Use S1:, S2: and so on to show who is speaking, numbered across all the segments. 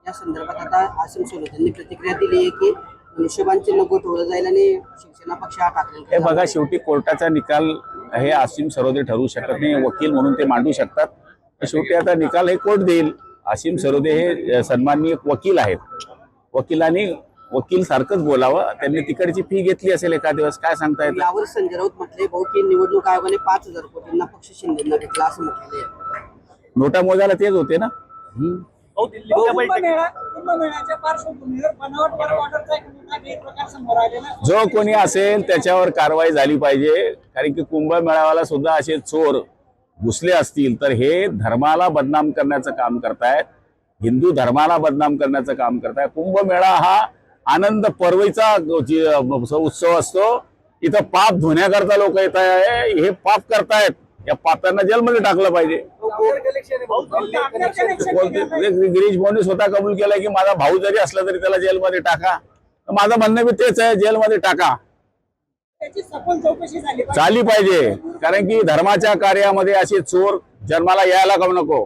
S1: या संदर्भात आता आसिम सोनवणे प्रतिक्रिया दिली आहे की हिशोबांचे नको ठेवलं जाईल आणि शिवसेना पक्ष हा टाकला.
S2: हे बघा, शेवटी कोर्टाचा निकाल हे आसिम सरोदे ठरवू शकत नाही, वकील म्हणून ते मांडू शकतात. शेवटी आता निकाल हे कोर्ट देईल. आसिम सरोदे हे सन्माननीय वकील आहेत. वकिलांनी वकील सारखंच बोलावं. त्यांनी तिकडची फी घेतली असेल एका दिवस, काय सांगता येतं.
S1: यावर संजय राऊत म्हटले भाऊ की निवडणूक आयोगाने 5,000 कोटींना पक्ष शिंदेना घेतला असं म्हटलेलं आहे.
S2: नोटा मोजायला तेच होते ना.
S3: कुंभमेळ्याच्या पार्श्वभूमीवर बनावट ऑर्डरचा एक मोठा गैरप्रकार समोर आलेला.
S2: जो कोणी असेल त्याच्यावर कारवाई झाली पाहिजे. कारण की कुंभमेळ्याला सुद्धा असे चोर घुसले असतील तर हे धर्माला बदनाम करण्याचं काम करतायत, हिंदू धर्माला बदनाम करण्याचं काम करतायत. कुंभमेळा हा आनंद पर्वचा उत्सव असतो. इथं पाप धुण्याकरता लोक येत आहे. हे पाप करतायत, या पापांना जेलमध्ये टाकलं पाहिजे. गिरीश भाऊंनी स्वतः कबूल केलाय की माझा भाऊ जरी असला तरी त्याला जेलमध्ये टाका. माझं म्हणणं बी तेच आहे, जेलमध्ये टाका,
S3: त्याची सखोल चौकशी
S2: झाली पाहिजे. कारण की धर्माच्या कार्यामध्ये असे चोर जन्माला यायला का नको.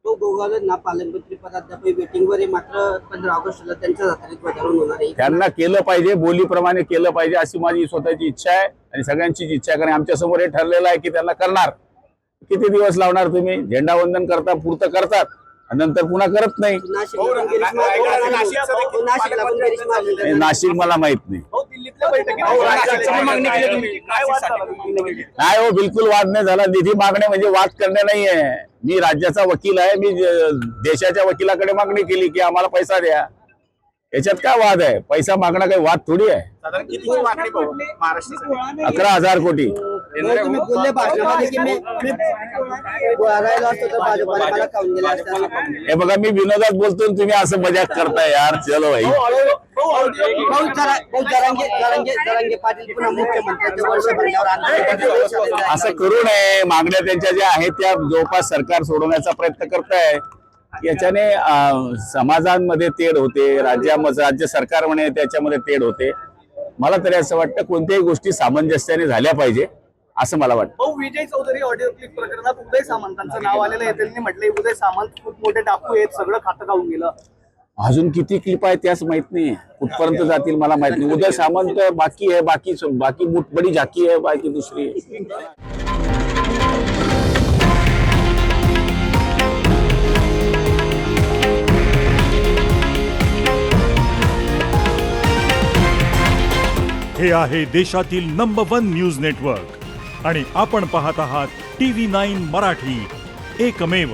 S1: तो दोघांना पालकमंत्री पदाध्यापक वेटिंगवर आहे. मात्र 15 ऑगस्टला त्यांच्या जात्रेत ध्वजारोहण होणार आहे.
S2: त्यांना केलं पाहिजे, बोलीप्रमाणे केलं पाहिजे अशी माझी स्वतःची इच्छा आहे आणि सगळ्यांचीच इच्छा आहे. कारण आमच्या समोर हे ठरलेलं आहे की त्यांना करणार. किती दिवस लावणार तुम्ही? झेंडावंदन करता पुरतं करतात आणि नंतर पुन्हा करत नाही. नाशिक मला माहित नाही. नाही हो, बिलकुल वाद नाही झाला. निधी मागणे म्हणजे वाद करणे नाहीये. मी राज्याचा वकील आहे. मी देशाच्या वकिलाकडे मागणी केली की आम्हाला पैसा द्या. याच्यात काय वाद आहे? पैसा मागणं काही वाद थोडी आहे. 11,000 कोटी. हे बघा, मी विनोदात बोलतो, तुम्ही असं मजाक करताय यार. चलो भाई, असं करू नये. मागण्या त्यांच्या ज्या आहेत त्या जवळपास सरकार सोडवण्याचा प्रयत्न करताय. याच्याने समाजांमध्ये तेढ होते, राज्य सरकार म्हणे त्याच्यामध्ये तेढ होते. मला तरी असं वाटतं कोणत्याही गोष्टी सामंजस्याने झाल्या पाहिजे असं मला वाटतं.
S4: विजय चौधरी ऑडिओ क्लिप प्रकरणात उदय सामंतांचं नाव आलेलं आहे. त्यांनी म्हटलंय उदय सामंत खूप मोठे डाकू आहेत, सगळं खातं खाऊन गेलं.
S2: अजून किती क्लिप आहे त्याच माहित नाही, कुठपर्यंत जातील मला माहित नाही. उदय सामंत बाकी आहे, बाकी बडी झाकी आहे, बाकी दुसरी आहे.
S5: हे आहे देशातील नंबर 1 न्यूज नेटवर्क आणि आपण पाहत आहात TV9 मराठी, एकमेव.